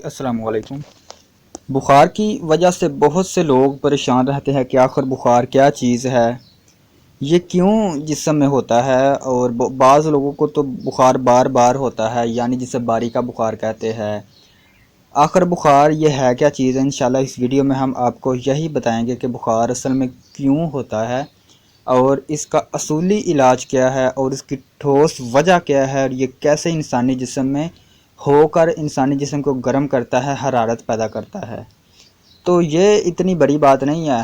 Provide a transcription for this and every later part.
السلام علیکم۔ بخار کی وجہ سے بہت سے لوگ پریشان رہتے ہیں کہ آخر بخار کیا چیز ہے، یہ کیوں جسم میں ہوتا ہے، اور بعض لوگوں کو تو بخار بار بار ہوتا ہے، یعنی جسے باری کا بخار کہتے ہیں۔ آخر بخار یہ ہے کیا چیز ہے؟ انشاءاللہ اس ویڈیو میں ہم آپ کو یہی بتائیں گے کہ بخار اصل میں کیوں ہوتا ہے، اور اس کا اصولی علاج کیا ہے، اور اس کی ٹھوس وجہ کیا ہے، اور یہ کیسے انسانی جسم میں ہو کر انسانی جسم کو گرم کرتا ہے، حرارت پیدا کرتا ہے۔ تو یہ اتنی بڑی بات نہیں ہے۔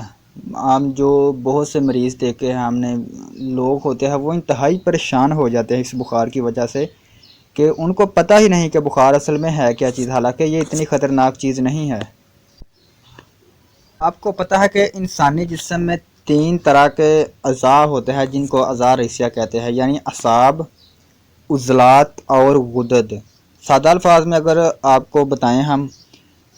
عام جو بہت سے مریض دیکھے ہیں ہم نے، لوگ ہوتے ہیں وہ انتہائی پریشان ہو جاتے ہیں اس بخار کی وجہ سے، کہ ان کو پتہ ہی نہیں کہ بخار اصل میں ہے کیا چیز، حالانکہ یہ اتنی خطرناک چیز نہیں ہے۔ آپ کو پتہ ہے کہ انسانی جسم میں 3 طرح کے اعضاء ہوتے ہیں جن کو اعضاء رئیسیہ کہتے ہیں، یعنی اعصاب، عضلات اور غدد۔ سادہ الفاظ میں اگر آپ کو بتائیں ہم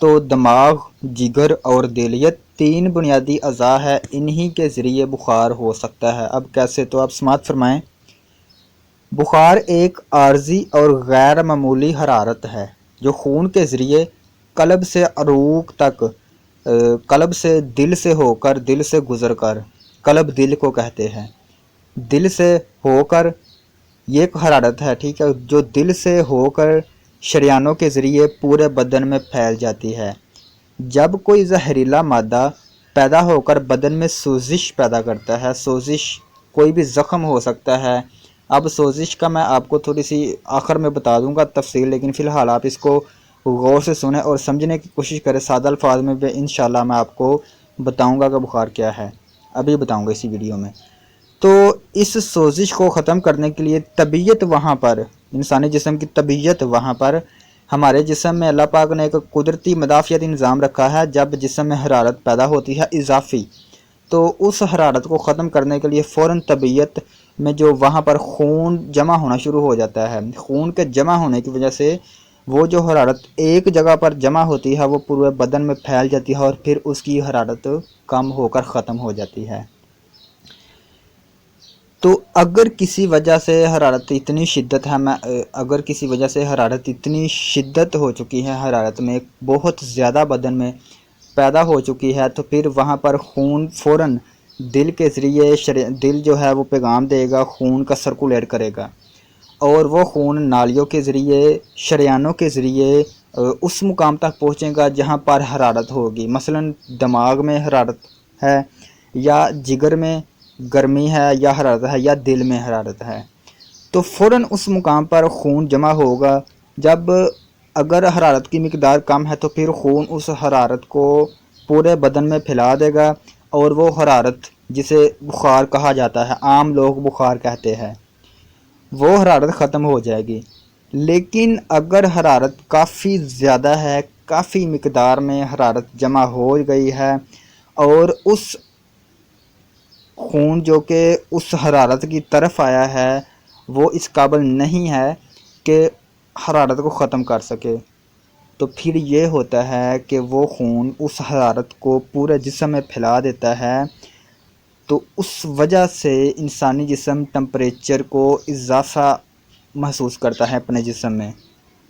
تو دماغ، جگر اور دل، یہ 3 بنیادی اعضاء ہے، انہی کے ذریعے بخار ہو سکتا ہے۔ اب کیسے؟ تو آپ سماعت فرمائیں۔ بخار ایک عارضی اور غیر معمولی حرارت ہے جو خون کے ذریعے قلب سے عروق تک، قلب سے دل سے ہو کر، دل سے گزر کر، قلب دل کو کہتے ہیں، دل سے ہو کر، یہ ایک حرارت ہے، ٹھیک ہے، جو دل سے ہو کر شریانوں کے ذریعے پورے بدن میں پھیل جاتی ہے۔ جب کوئی زہریلا مادہ پیدا ہو کر بدن میں سوزش پیدا کرتا ہے، سوزش کوئی بھی زخم ہو سکتا ہے۔ اب سوزش کا میں آپ کو تھوڑی سی آخر میں بتا دوں گا تفصیل، لیکن فی الحال آپ اس کو غور سے سنیں اور سمجھنے کی کوشش کریں۔ سادہ الفاظ میں بھی انشاءاللہ میں آپ کو بتاؤں گا کہ بخار کیا ہے، ابھی بتاؤں گا اسی ویڈیو میں۔ تو اس سوزش کو ختم کرنے کے لیے طبیعت وہاں پر، انسانی جسم کی طبیعت وہاں پر، ہمارے جسم میں اللہ پاک نے ایک قدرتی مدافعتی نظام رکھا ہے۔ جب جسم میں حرارت پیدا ہوتی ہے اضافی، تو اس حرارت کو ختم کرنے کے لیے فوراً طبیعت میں جو وہاں پر خون جمع ہونا شروع ہو جاتا ہے، خون کے جمع ہونے کی وجہ سے وہ جو حرارت ایک جگہ پر جمع ہوتی ہے وہ پورے بدن میں پھیل جاتی ہے، اور پھر اس کی حرارت کم ہو کر ختم ہو جاتی ہے۔ تو اگر کسی وجہ سے حرارت اتنی شدت ہے، اگر کسی وجہ سے حرارت اتنی شدت ہو چکی ہے، حرارت میں بہت زیادہ بدن میں پیدا ہو چکی ہے، تو پھر وہاں پر خون فوراً دل کے ذریعے، دل جو ہے وہ پیغام دے گا، خون کا سرکولیٹ کرے گا، اور وہ خون نالیوں کے ذریعے، شریانوں کے ذریعے اس مقام تک پہنچے گا جہاں پر حرارت ہوگی۔ مثلاً دماغ میں حرارت ہے، یا جگر میں گرمی ہے یا حرارت ہے، یا دل میں حرارت ہے، تو فوراً اس مقام پر خون جمع ہوگا۔ جب اگر حرارت کی مقدار کم ہے تو پھر خون اس حرارت کو پورے بدن میں پھیلا دے گا، اور وہ حرارت جسے بخار کہا جاتا ہے، عام لوگ بخار کہتے ہیں، وہ حرارت ختم ہو جائے گی۔ لیکن اگر حرارت کافی زیادہ ہے، کافی مقدار میں حرارت جمع ہو گئی ہے، اور اس خون جو کہ اس حرارت کی طرف آیا ہے وہ اس قابل نہیں ہے کہ حرارت کو ختم کر سکے، تو پھر یہ ہوتا ہے کہ وہ خون اس حرارت کو پورے جسم میں پھیلا دیتا ہے۔ تو اس وجہ سے انسانی جسم ٹمپریچر کو اضافہ محسوس کرتا ہے اپنے جسم میں،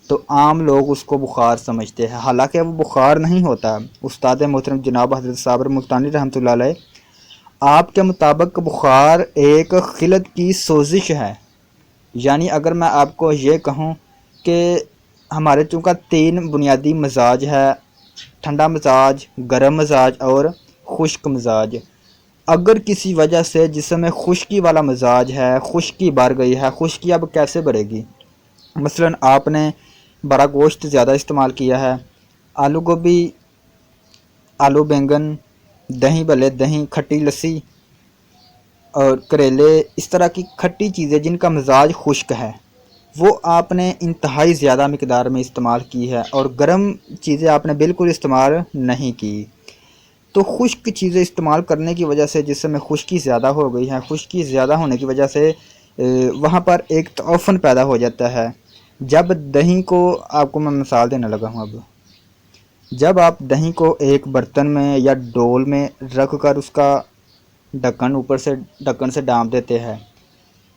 تو عام لوگ اس کو بخار سمجھتے ہیں، حالانکہ وہ بخار نہیں ہوتا۔ استاد محترم جناب حضرت صابر ملتانی رحمۃ اللہ علیہ، آپ کے مطابق بخار ایک خلد کی سوزش ہے۔ یعنی اگر میں آپ کو یہ کہوں کہ ہمارے چونکہ 3 بنیادی مزاج ہے، ٹھنڈا مزاج، گرم مزاج اور خشک مزاج، اگر کسی وجہ سے جسم میں خشکی والا مزاج ہے، خشکی بڑھ گئی ہے، خشکی اب کیسے بڑھے گی؟ مثلاً آپ نے بڑا گوشت زیادہ استعمال کیا ہے، آلو گوبھی، آلو بینگن، دہی بھلے، دہی، کھٹی لسی اور کریلے، اس طرح کی کھٹی چیزیں جن کا مزاج خشک ہے، وہ آپ نے انتہائی زیادہ مقدار میں استعمال کی ہے، اور گرم چیزیں آپ نے بالکل استعمال نہیں کی۔ تو خشک چیزیں استعمال کرنے کی وجہ سے جسم میں خشکی زیادہ ہو گئی ہے، خشکی زیادہ ہونے کی وجہ سے وہاں پر ایک تعفن پیدا ہو جاتا ہے۔ جب دہی کو، آپ کو میں مثال دینے لگا ہوں، اب جب آپ دہی کو ایک برتن میں یا ڈول میں رکھ کر اس کا ڈھکن اوپر سے، ڈھکن سے ڈھانپ دیتے ہیں،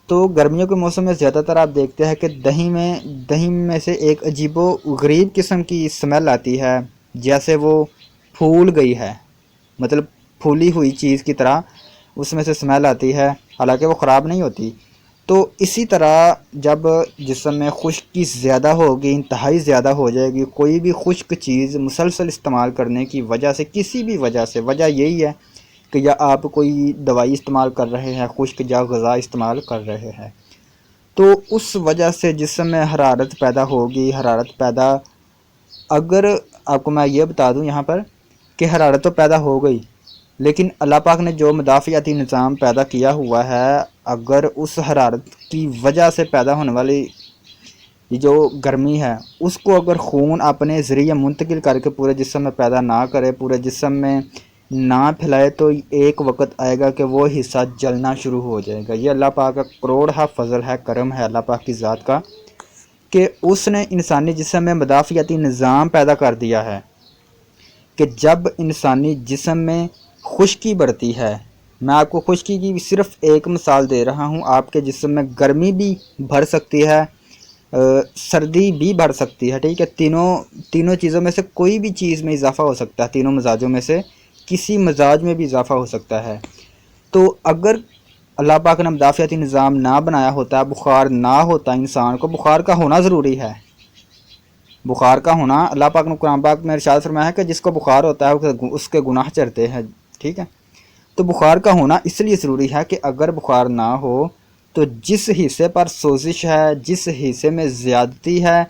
تو گرمیوں کے موسم میں زیادہ تر آپ دیکھتے ہیں کہ دہی میں سے ایک عجیب و غریب قسم کی اسمیل آتی ہے، جیسے وہ پھول گئی ہے، مطلب پھولی ہوئی چیز کی طرح اس میں سے اسمیل آتی ہے، حالانکہ وہ خراب نہیں ہوتی۔ تو اسی طرح جب جسم میں خشکی زیادہ ہوگی، انتہائی زیادہ ہو جائے گی، کوئی بھی خشک چیز مسلسل استعمال کرنے کی وجہ سے، کسی بھی وجہ سے، وجہ یہی ہے کہ یا آپ کوئی دوائی استعمال کر رہے ہیں خشک، یا غذا استعمال کر رہے ہیں، تو اس وجہ سے جسم میں حرارت پیدا ہوگی۔ حرارت پیدا، اگر آپ کو میں یہ بتا دوں یہاں پر کہ حرارت تو پیدا ہو گئی، لیکن اللہ پاک نے جو مدافعتی نظام پیدا کیا ہوا ہے، اگر اس حرارت کی وجہ سے پیدا ہونے والی جو گرمی ہے اس کو اگر خون اپنے ذریعے منتقل کر کے پورے جسم میں پیدا نہ کرے، پورے جسم میں نہ پھیلائے، تو ایک وقت آئے گا کہ وہ حصہ جلنا شروع ہو جائے گا۔ یہ اللہ پاک کا کروڑہ فضل ہے، کرم ہے اللہ پاک کی ذات کا کہ اس نے انسانی جسم میں مدافعتی نظام پیدا کر دیا ہے کہ جب انسانی جسم میں خشکی بڑھتی ہے، میں آپ کو خشکی کی صرف ایک مثال دے رہا ہوں، آپ کے جسم میں گرمی بھی بڑھ سکتی ہے، سردی بھی بڑھ سکتی ہے، ٹھیک ہے، تینوں چیزوں میں سے کوئی بھی چیز میں اضافہ ہو سکتا ہے، تینوں مزاجوں میں سے کسی مزاج میں بھی اضافہ ہو سکتا ہے۔ تو اگر اللہ پاک نے مدافعتی نظام نہ بنایا ہوتا، بخار نہ ہوتا انسان کو، بخار کا ہونا ضروری ہے، بخار کا ہونا اللہ پاک نے قرآن پاک میں ارشاد فرمایا ہے کہ جس کو بخار ہوتا ہے اس کے گناہ چڑھتے ہیں، ٹھیک ہے۔ تو بخار کا ہونا اس لیے ضروری ہے کہ اگر بخار نہ ہو تو جس حصے پر سوزش ہے، جس حصے میں زیادتی ہے،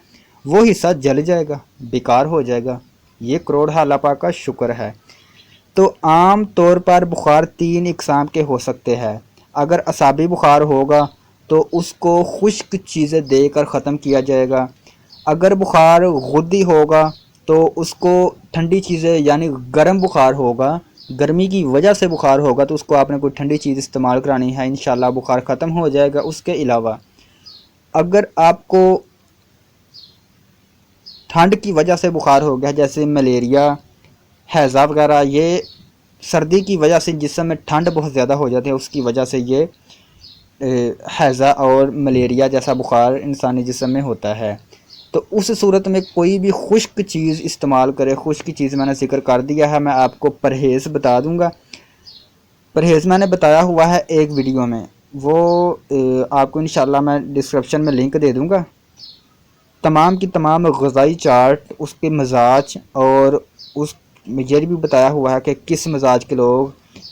وہ حصہ جل جائے گا، بیکار ہو جائے گا۔ یہ کروڑ اللہ پاک کا شکر ہے۔ تو عام طور پر بخار 3 اقسام کے ہو سکتے ہیں۔ اگر اعصابی بخار ہوگا تو اس کو خشک چیزیں دے کر ختم کیا جائے گا۔ اگر بخار غدی ہوگا تو اس کو ٹھنڈی چیزیں، یعنی گرم بخار ہوگا، گرمی کی وجہ سے بخار ہوگا تو اس کو آپ نے کوئی ٹھنڈی چیز استعمال کرانی ہے، انشاءاللہ بخار ختم ہو جائے گا۔ اس کے علاوہ اگر آپ کو ٹھنڈ کی وجہ سے بخار ہو گیا، جیسے ملیریا، ہیضہ وغیرہ، یہ سردی کی وجہ سے جسم میں ٹھنڈ بہت زیادہ ہو جاتی ہے، اس کی وجہ سے یہ ہیضہ اور ملیریا جیسا بخار انسانی جسم میں ہوتا ہے۔ تو اس صورت میں کوئی بھی خشک چیز استعمال کرے، خشک چیز میں نے ذکر کر دیا ہے، میں آپ کو پرہیز بتا دوں گا۔ پرہیز میں نے بتایا ہوا ہے ایک ویڈیو میں، وہ آپ کو انشاءاللہ میں ڈسکرپشن میں لنک دے دوں گا۔ تمام کی تمام غذائی چارٹ، اس کے مزاج، اور اس یہ بھی بتایا ہوا ہے کہ کس مزاج کے لوگ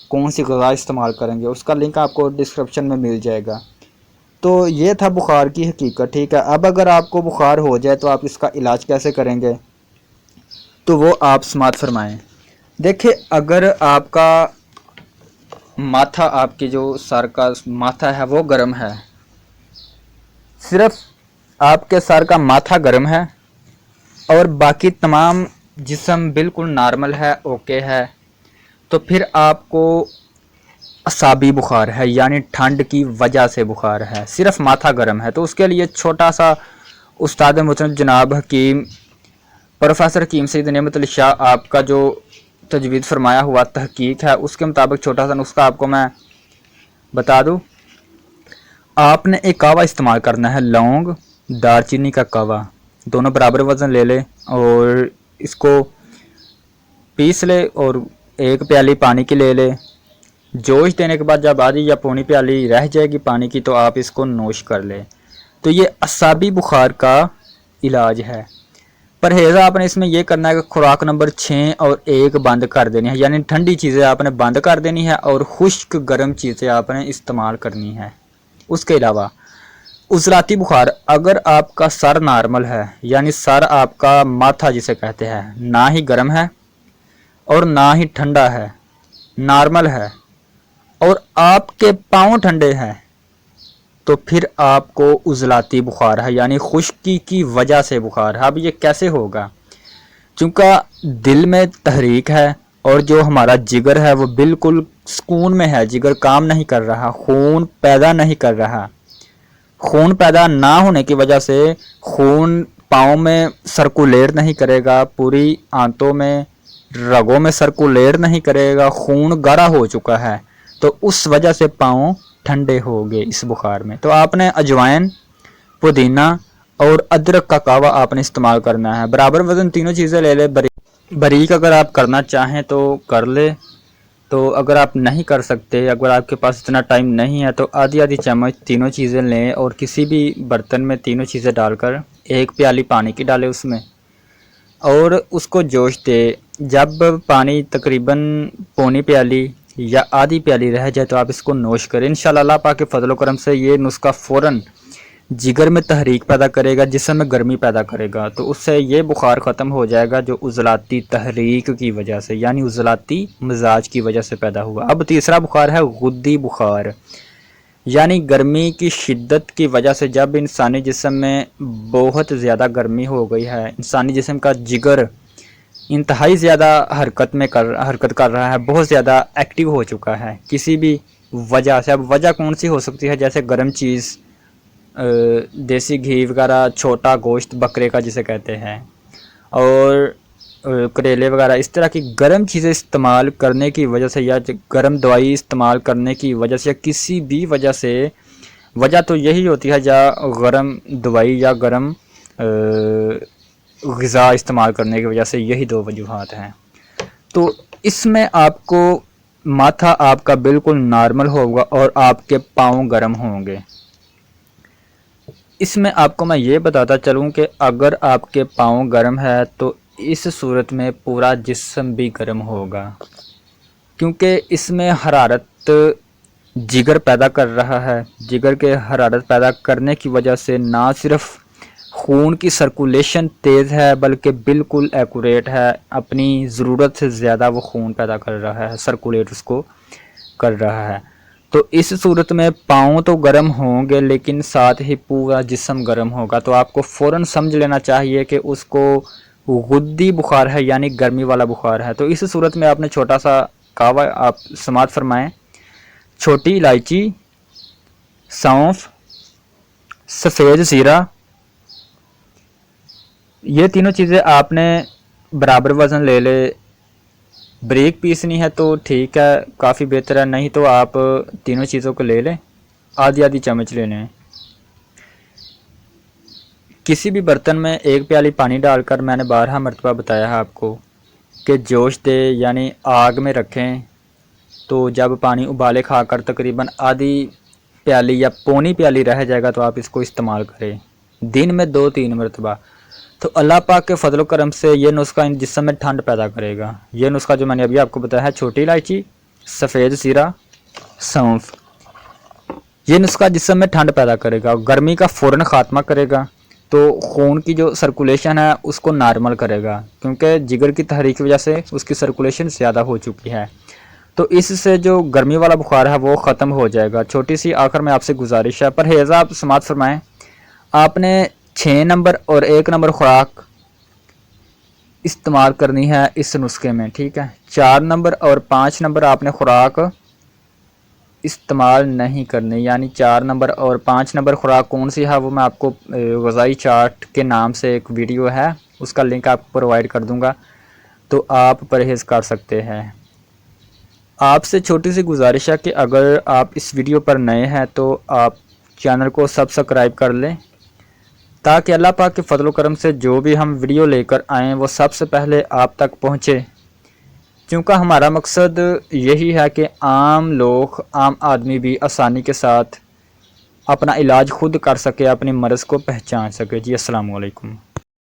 کون سی غذا استعمال کریں گے، اس کا لنک آپ کو ڈسکرپشن میں مل جائے گا۔ تو یہ تھا بخار کی حقیقت، ٹھیک ہے۔ اب اگر آپ کو بخار ہو جائے تو آپ اس کا علاج کیسے کریں گے، تو وہ آپ سماعت فرمائیں۔ دیکھیں، اگر آپ کا ماتھا، آپ کے جو سر کا ماتھا ہے وہ گرم ہے، صرف آپ کے سر کا ماتھا گرم ہے اور باقی تمام جسم بالکل نارمل ہے، اوکے ہے، تو پھر آپ کو اعصابی بخار ہے، یعنی ٹھنڈ کی وجہ سے بخار ہے، صرف ماتھا گرم ہے۔ تو اس کے لیے چھوٹا سا استاد محترم جناب حکیم پروفیسر حکیم سید نعمت علی شاہ آپ کا جو تجوید فرمایا ہوا تحقیق ہے، اس کے مطابق چھوٹا سا نسخہ آپ کو میں بتا دوں۔ آپ نے ایک کہوہ استعمال کرنا ہے، لونگ، دار چینی کا کہوہ، دونوں برابر وزن لے لے اور اس کو پیس لے اور 1 پیالی پانی کی لے لے۔ جوش دینے کے بعد جب آدھی یا پونی پیالی رہ جائے گی پانی کی تو آپ اس کو نوش کر لیں۔ تو یہ اعصابی بخار کا علاج ہے۔ پرہیز آپ نے اس میں یہ کرنا ہے کہ خوراک نمبر 6 اور 1 بند کر دینی ہے، یعنی ٹھنڈی چیزیں آپ نے بند کر دینی ہے اور خشک گرم چیزیں آپ نے استعمال کرنی ہے۔ اس کے علاوہ عضلاتی بخار، اگر آپ کا سر نارمل ہے، یعنی سر آپ کا ماتھا جسے کہتے ہیں، نہ ہی گرم ہے اور نہ ہی ٹھنڈا ہے، نارمل ہے، اور آپ کے پاؤں ٹھنڈے ہیں، تو پھر آپ کو عضلاتی بخار ہے، یعنی خشکی کی وجہ سے بخار ہے۔ اب یہ کیسے ہوگا؟ چونکہ دل میں تحریک ہے اور جو ہمارا جگر ہے وہ بالکل سکون میں ہے، جگر کام نہیں کر رہا، خون پیدا نہیں کر رہا۔ خون پیدا نہ ہونے کی وجہ سے خون پاؤں میں سرکولیٹ نہیں کرے گا، پوری آنتوں میں، رگوں میں سرکولیٹ نہیں کرے گا، خون گاڑھا ہو چکا ہے، تو اس وجہ سے پاؤں ٹھنڈے ہو گے اس بخار میں۔ تو آپ نے اجوائن، پودینہ اور ادرک کا کہوہ آپ نے استعمال کرنا ہے۔ برابر وزن تینوں چیزیں لے لے، باریک اگر آپ کرنا چاہیں تو کر لے، تو اگر آپ نہیں کر سکتے، اگر آپ کے پاس اتنا ٹائم نہیں ہے تو آدھی آدھی چمچ تینوں چیزیں لیں اور کسی بھی برتن میں تینوں چیزیں ڈال کر 1 پیالی پانی کی ڈالیں اس میں، اور اس کو جوش دے۔ جب پانی تقریباً پونی پیالی یا آدھی پیالی رہ جائے تو آپ اس کو نوش کریں۔ انشاءاللہ اللہ پاک کے فضل و کرم سے یہ نسخہ فوراً جگر میں تحریک پیدا کرے گا، جسم میں گرمی پیدا کرے گا، تو اس سے یہ بخار ختم ہو جائے گا جو عضلاتی تحریک کی وجہ سے، یعنی عضلاتی مزاج کی وجہ سے پیدا ہوا۔ اب تیسرا بخار ہے غدی بخار، یعنی گرمی کی شدت کی وجہ سے جب انسانی جسم میں بہت زیادہ گرمی ہو گئی ہے، انسانی جسم کا جگر انتہائی زیادہ حرکت کر رہا ہے، بہت زیادہ ایکٹیو ہو چکا ہے کسی بھی وجہ سے۔ اب وجہ کون سی ہو سکتی ہے؟ جیسے گرم چیز، دیسی گھی وغیرہ، چھوٹا گوشت بکرے کا جسے کہتے ہیں، اور کریلے وغیرہ، اس طرح کی گرم چیزیں استعمال کرنے کی وجہ سے یا گرم دوائی استعمال کرنے کی وجہ سے یا کسی بھی وجہ سے، وجہ تو یہی ہوتی ہے یا گرم دوائی یا گرم غذا استعمال کرنے کی وجہ سے، یہی دو وجوہات ہیں۔ تو اس میں آپ کو ماتھا آپ کا بالکل نارمل ہوگا اور آپ کے پاؤں گرم ہوں گے۔ اس میں آپ کو میں یہ بتاتا چلوں کہ اگر آپ کے پاؤں گرم ہے تو اس صورت میں پورا جسم بھی گرم ہوگا، کیونکہ اس میں حرارت جگر پیدا کر رہا ہے۔ جگر کے حرارت پیدا کرنے کی وجہ سے نہ صرف خون کی سرکولیشن تیز ہے بلکہ بالکل ایکوریٹ ہے، اپنی ضرورت سے زیادہ وہ خون پیدا کر رہا ہے، سرکولیٹ اس کو کر رہا ہے۔ تو اس صورت میں پاؤں تو گرم ہوں گے لیکن ساتھ ہی پورا جسم گرم ہوگا، تو آپ کو فوراً سمجھ لینا چاہیے کہ اس کو غدی بخار ہے، یعنی گرمی والا بخار ہے۔ تو اس صورت میں آپ نے چھوٹا سا کہوہ آپ سماعت فرمائیں: چھوٹی الائچی، سونف، سفید زیرہ، یہ تینوں چیزیں آپ نے برابر وزن لے لے۔ بریک پیسنی ہے تو ٹھیک ہے، کافی بہتر ہے، نہیں تو آپ تینوں چیزوں کو لے لیں، آدھی آدھی چمچ لے لیں۔ کسی بھی برتن میں 1 پیالی پانی ڈال کر، میں نے 12 مرتبہ بتایا ہے آپ کو کہ جوش دے، یعنی آگ میں رکھیں، تو جب پانی ابالے کھا کر تقریباً آدھی پیالی یا پونی پیالی رہ جائے گا تو آپ اس کو استعمال کریں دن میں 2-3 مرتبہ۔ تو اللہ پاک کے فضل و کرم سے یہ نسخہ ان جسم میں ٹھنڈ پیدا کرے گا۔ یہ نسخہ جو میں نے ابھی آپ کو بتایا ہے، چھوٹی الائچی، سفید زیرہ، سونف، یہ نسخہ جسم میں ٹھنڈ پیدا کرے گا، گرمی کا فوراً خاتمہ کرے گا، تو خون کی جو سرکولیشن ہے اس کو نارمل کرے گا، کیونکہ جگر کی تحریک کی وجہ سے اس کی سرکولیشن زیادہ ہو چکی ہے، تو اس سے جو گرمی والا بخار ہے وہ ختم ہو جائے گا۔ چھوٹی سی آخر میں آپ سے گزارش ہے، پرہیز آپ سماعت فرمائیں، آپ نے 6 نمبر اور 1 نمبر خوراک استعمال کرنی ہے اس نسخے میں، ٹھیک ہے؟ 4 نمبر اور 5 نمبر آپ نے خوراک استعمال نہیں کرنی، یعنی 4 نمبر اور 5 نمبر خوراک کون سی ہے وہ میں آپ کو غذائی چارٹ کے نام سے ایک ویڈیو ہے، اس کا لنک آپ کو پرووائڈ کر دوں گا، تو آپ پرہیز کر سکتے ہیں۔ آپ سے چھوٹی سی گزارش ہے کہ اگر آپ اس ویڈیو پر نئے ہیں تو آپ چینل کو سبسکرائب کر لیں، تاکہ اللہ پاک کے فضل و کرم سے جو بھی ہم ویڈیو لے کر آئیں وہ سب سے پہلے آپ تک پہنچے، کیونکہ ہمارا مقصد یہی ہے کہ عام لوگ، عام آدمی بھی آسانی کے ساتھ اپنا علاج خود کر سکے، اپنی مرض کو پہچان سکے۔ جی السلام علیکم۔